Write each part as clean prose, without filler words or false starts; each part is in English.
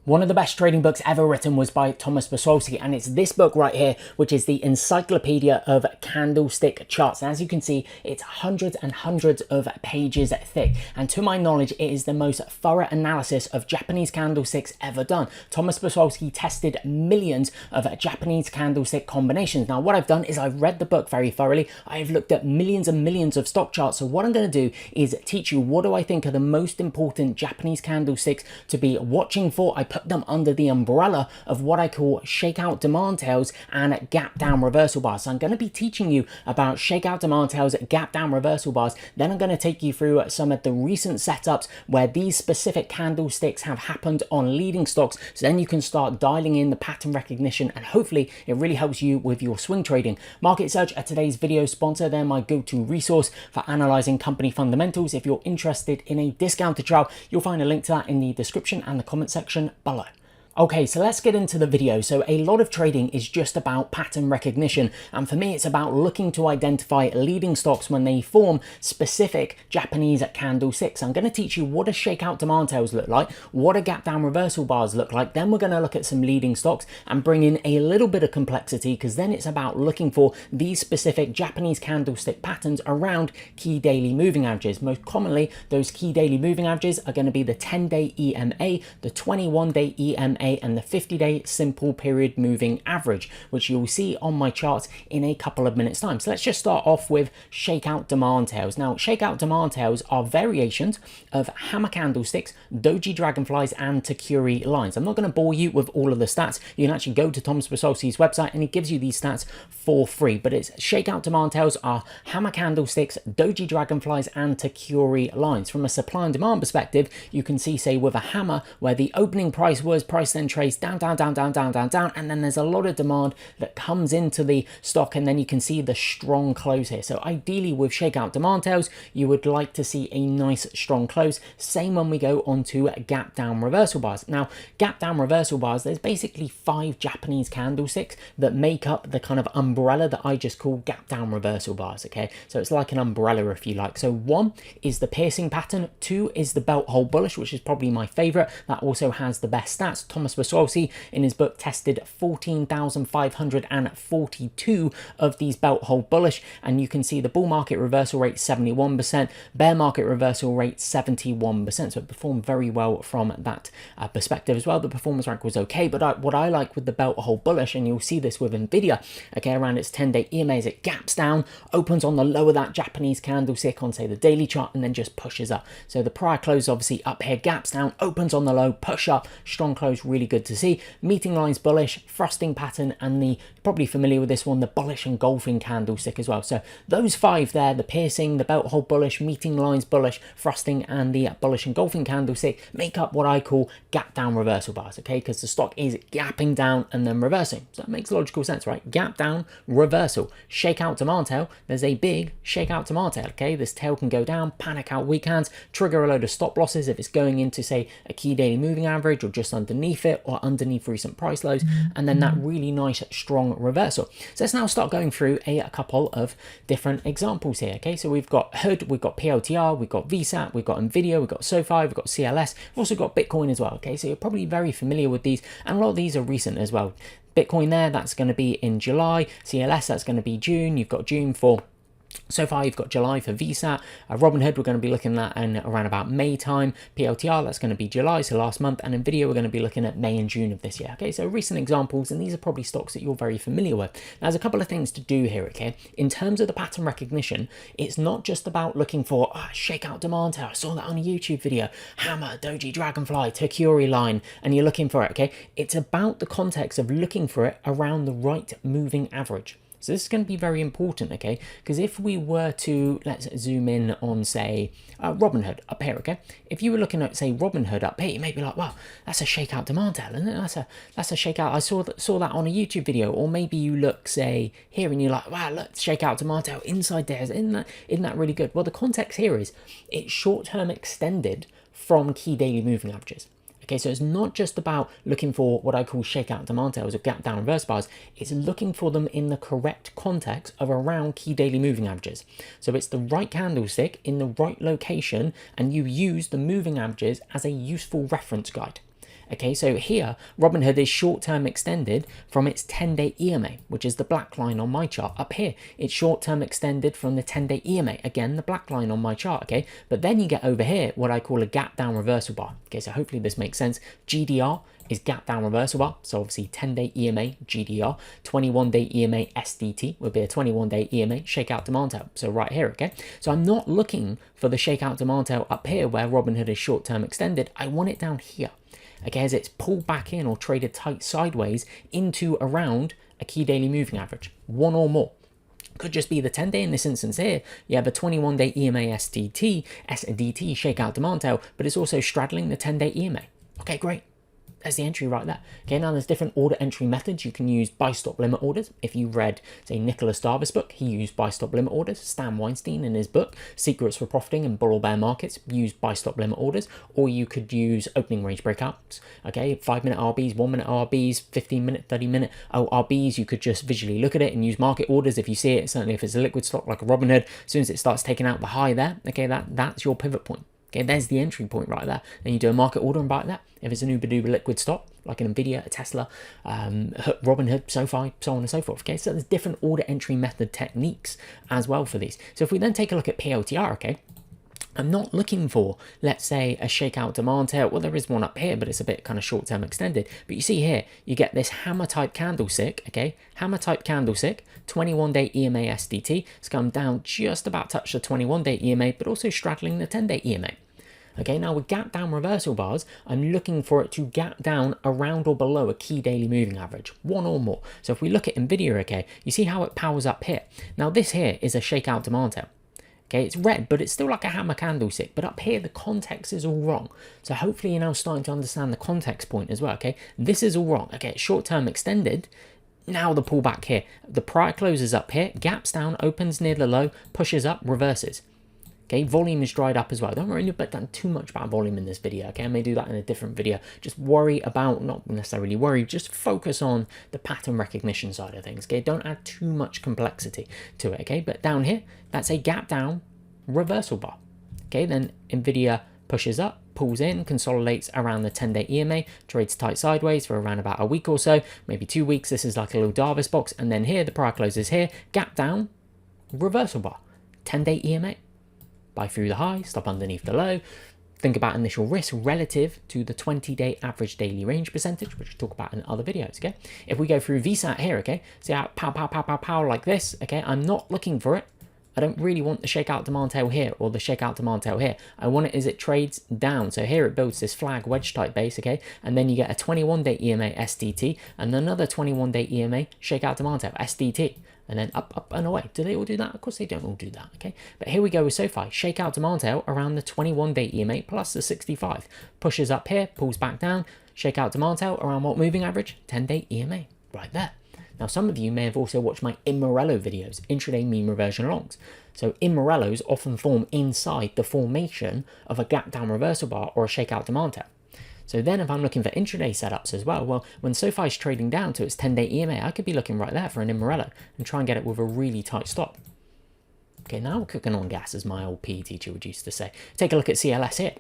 One of the best trading books ever written was by Thomas Bosowski, and it's this book right here, which is the Encyclopedia of Candlestick Charts. And as you can see, it's hundreds and hundreds of pages thick. And to my knowledge, it is the most thorough analysis of Japanese candlesticks ever done. Thomas Bosowski tested millions of Japanese candlestick combinations. Now, what I've done is I've read the book very thoroughly. I've looked at millions and millions of stock charts. So what I'm going to do is teach you what do I think are the most important Japanese candlesticks to be watching for. I put them under the umbrella of what I call shakeout demand tails and gap down reversal bars. So I'm going to be teaching you about shakeout demand tails, gap down reversal bars. Then I'm going to take you through some of the recent setups where these specific candlesticks have happened on leading stocks. So then you can start dialing in the pattern recognition, and hopefully it really helps you with your swing trading. Market Search are today's video sponsor. They're my go-to resource for analyzing company fundamentals. If you're interested in a discounted trial, you'll find a link to that in the description and the comment section below. Okay, so let's get into the video. So a lot of trading is just about pattern recognition, and for me it's about looking to identify leading stocks when they form specific Japanese candlesticks. I'm going to teach you what a shakeout demand tails look like, what a gap down reversal bars look like. Then we're going to look at some leading stocks and bring in a little bit of complexity, because then it's about looking for these specific Japanese candlestick patterns around key daily moving averages. Most commonly, those key daily moving averages are going to be the 10-day EMA, the 21-day EMA, and the 50-day simple period moving average, which you'll see on my charts in a couple of minutes time. So let's just start off with shakeout demand tails. Now, shakeout demand tails are variations of hammer candlesticks, doji dragonflies, and takuri lines. I'm not going to bore you with all of the stats. You can actually go to Thomas Bosowski's website and he gives you these stats for free. But it's shakeout demand tails are hammer candlesticks, doji dragonflies, and takuri lines. From a supply and demand perspective, you can see, say, with a hammer where the opening price was price then trades down, down, down, down, down, down, down, and then there's a lot of demand that comes into the stock, and then you can see the strong close here. So ideally with shakeout demand tails, you would like to see a nice strong close. Same when we go on to gap down reversal bars. Now, gap down reversal bars, there's basically 5 Japanese candlesticks that make up the kind of umbrella that I just call gap down reversal bars, okay? So it's like an umbrella, if you like. So 1 is the piercing pattern, 2 is the belt hold bullish, which is probably my favorite. That also has the best stats. Thomas Bosowski in his book tested 14,542 of these belt hold bullish, and you can see the bull market reversal rate 71%, bear market reversal rate 71%. So it performed very well from that perspective as well. The performance rank was okay, but what I like with the belt hold bullish, and you'll see this with Nvidia, okay, around its 10-day EMA, is it gaps down, opens on the low of that Japanese candlestick on, say, the daily chart, and then just pushes up. So the prior close obviously up here, gaps down, opens on the low, push up, strong close, really good to see. Meeting lines bullish, thrusting pattern, and the, probably familiar with this one, the bullish engulfing candlestick as well. So those 5 there, the piercing, the belt hold bullish, meeting lines bullish, thrusting, and the bullish engulfing candlestick make up what I call gap down reversal bars, okay? Because the stock is gapping down and then reversing. So that makes logical sense, right? Gap down, reversal, shakeout demand tail. There's a big shakeout demand tail, okay? This tail can go down, panic out weak hands, trigger a load of stop losses if it's going into, say, a key daily moving average or just underneath it or underneath recent price lows, and then that really nice strong reversal. So let's now start going through a couple of different examples here, okay? So we've got HUD, we've got PLTR, we've got VSAT, we've got Nvidia, we've got SoFi, we've got CLS, we've also got Bitcoin as well, okay? So you're probably very familiar with these, and a lot of these are recent as well. Bitcoin there, that's going to be in July. CLS, that's going to be June. You've got June for so far, you've got July for VSAT. Robinhood, we're going to be looking at in around about May time. PLTR, that's going to be July, so last month. And Nvidia, we're going to be looking at May and June of this year. Okay, so recent examples, and these are probably stocks that you're very familiar with. Now, there's a couple of things to do here, okay? In terms of the pattern recognition, it's not just about looking for shakeout demand tail. I saw that on a YouTube video. Hammer, doji, dragonfly, takuri line, and you're looking for it, okay? It's about the context of looking for it around the right moving average. So this is going to be very important, okay? Because if we were to, let's zoom in on, say, Robinhood up here, okay? If you were looking at, say, Robinhood up here, you may be like, wow, that's a shakeout demand tail, isn't it? That's a shakeout. I saw that on a YouTube video. Or maybe you look, say, here, and you're like, wow, look, shakeout demand tail inside there. Isn't that really good? Well, the context here is it's short-term extended from key daily moving averages. Okay, so it's not just about looking for what I call shakeout demand tails or gap down reverse bars. It's looking for them in the correct context of around key daily moving averages. So it's the right candlestick in the right location, and you use the moving averages as a useful reference guide. Okay, so here, Robinhood is short-term extended from its 10-day EMA, which is the black line on my chart. Up here, it's short-term extended from the 10-day EMA, again, the black line on my chart, okay? But then you get over here what I call a gap down reversal bar. Okay, so hopefully this makes sense. GDR is gap down reversal bar, so obviously 10-day EMA, GDR, 21-day EMA, SDT would be a 21-day EMA, shakeout demand tail, so right here, okay? So I'm not looking for the shakeout demand tail up here where Robinhood is short-term extended, I want it down here. Okay, as it's pulled back in or traded tight sideways into around a key daily moving average, one or more. Could just be the 10-day in this instance here. You have a 21-day EMA SDT shakeout demand tail, but it's also straddling the 10-day EMA. Okay, great. There's the entry right there. Okay, now there's different order entry methods. You can use buy stop limit orders. If you read, say, Nicholas Darvis' book, he used buy stop limit orders. Stan Weinstein in his book, Secrets for Profiting in Bull or Bear Markets, used buy stop limit orders. Or you could use opening range breakouts. Okay, 5-minute RBs, 1-minute RBs, 15-minute, 30-minute RBs. You could just visually look at it and use market orders if you see it. Certainly if it's a liquid stock like a Robinhood, as soon as it starts taking out the high there, okay, that's your pivot point. Okay, there's the entry point right there. Then you do a market order and buy that. If it's an uber-duper liquid stock, like an Nvidia, a Tesla, Robinhood, SoFi, so on and so forth. Okay, so there's different order entry method techniques as well for these. So if we then take a look at PLTR, okay, I'm not looking for, let's say, a shakeout demand tail. Well, there is one up here, but it's a bit kind of short-term extended. But you see here, you get this hammer-type candlestick, okay? Hammer-type candlestick, 21-day EMA SDT. It's come down just about touch the 21-day EMA, but also straddling the 10-day EMA. Okay, now with gap down reversal bars, I'm looking for it to gap down around or below a key daily moving average, one or more. So if we look at Nvidia, okay, you see how it powers up here. Now this here is a shakeout demand tail. Okay, it's red, but it's still like a hammer candlestick. But up here, the context is all wrong. So hopefully you're now starting to understand the context point as well, okay? This is all wrong. Okay, it's short-term extended. Now the pullback here. The prior closes up here, gaps down, opens near the low, pushes up, reverses. Okay, volume is dried up as well. Don't worry about too much about volume in this video, okay? I may do that in a different video. Just worry about, not necessarily worry, just focus on the pattern recognition side of things, okay? Don't add too much complexity to it, okay? But down here, that's a gap down reversal bar. Okay, then Nvidia pushes up, pulls in, consolidates around the 10-day EMA, trades tight sideways for around about a week or so, maybe 2 weeks. This is like a little Darvis box. And then here, the prior closes here, gap down, reversal bar, 10-day EMA. Buy through the high, stop underneath the low. Think about initial risk relative to the 20-day average daily range percentage, which we talk about in other videos, okay? If we go through VSAT here, okay, see how pow, pow, pow, pow, pow like this, okay? I'm not looking for it. I don't really want the shakeout demand tail here or the shakeout demand tail here. I want it as it trades down. So here it builds this flag wedge type base, okay? And then you get a 21-day EMA SDT and another 21-day EMA shakeout demand tail SDT. And then up, up and away. Do they all do that? Of course they don't all do that, okay? But here we go with SoFi. Shakeout demand tail around the 21-day EMA plus the 65. Pushes up here, pulls back down. Shakeout demand tail around what moving average? 10-day EMA, right there. Now, some of you may have also watched my in Morello videos, intraday mean reversion longs. So in Morellos often form inside the formation of a gap down reversal bar or a shakeout demand tail. So then if I'm looking for intraday setups as well, when SoFi is trading down to its 10-day EMA, I could be looking right there for an in Morello and try and get it with a really tight stop. Okay, now we're cooking on gas, as my old PE teacher would used to say. Take a look at CLS here.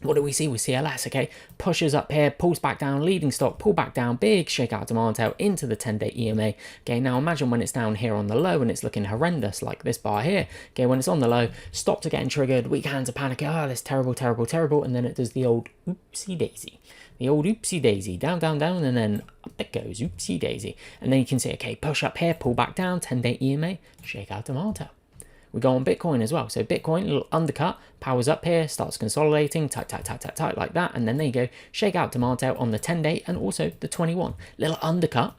What do we see with CLS? Okay, pushes up here, pulls back down, leading stock, pull back down, big shakeout demand tail into the 10-day EMA. Okay, now imagine when it's down here on the low and it's looking horrendous like this bar here. Okay, when it's on the low, stops are getting triggered, weak hands are panicking, oh, that's terrible, terrible, terrible, and then it does the old oopsie daisy. The old oopsie daisy, down, down, down, and then up it goes, oopsie daisy. And then you can see, okay, push up here, pull back down, 10-day EMA, shakeout demand tail. We go on Bitcoin as well. So Bitcoin, a little undercut, powers up here, starts consolidating, tight, tight, tight, tight, tight, like that. And then there you go, shakeout demand tail on the 10-day and also the 21. Little undercut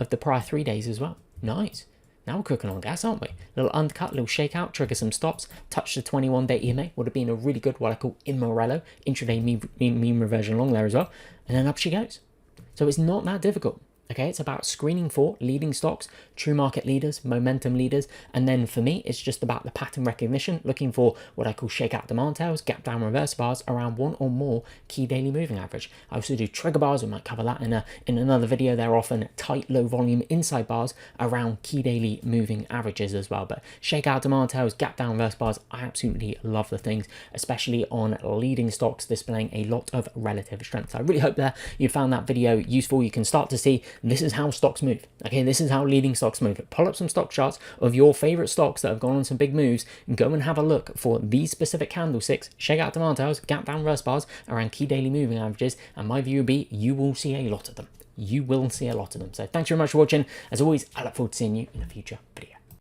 of the prior 3 days as well. Nice. Now we're cooking on gas, aren't we? Little undercut, little shakeout, trigger some stops, touch the 21-day EMA. Would have been a really good, what I call in Morello, intraday mean reversion long there as well. And then up she goes. So it's not that difficult. Okay, it's about screening for leading stocks, true market leaders, momentum leaders, and then for me, it's just about the pattern recognition, looking for what I call shakeout demand tails, gap down reverse bars around one or more key daily moving average. I also do trigger bars, we might cover that in another video. They're often tight, low volume inside bars around key daily moving averages as well. But shakeout demand tails, gap down reverse bars, I absolutely love the things, especially on leading stocks displaying a lot of relative strength. So I really hope that you found that video useful. You can start to see this is how stocks move. Okay, this is how leading stocks move. Pull up some stock charts of your favorite stocks that have gone on some big moves and go and have a look for these specific candlesticks, shakeout demand tails, gap down reverse bars around key daily moving averages. And my view would be you will see a lot of them. You will see a lot of them. So thanks very much for watching. As always, I look forward to seeing you in a future video.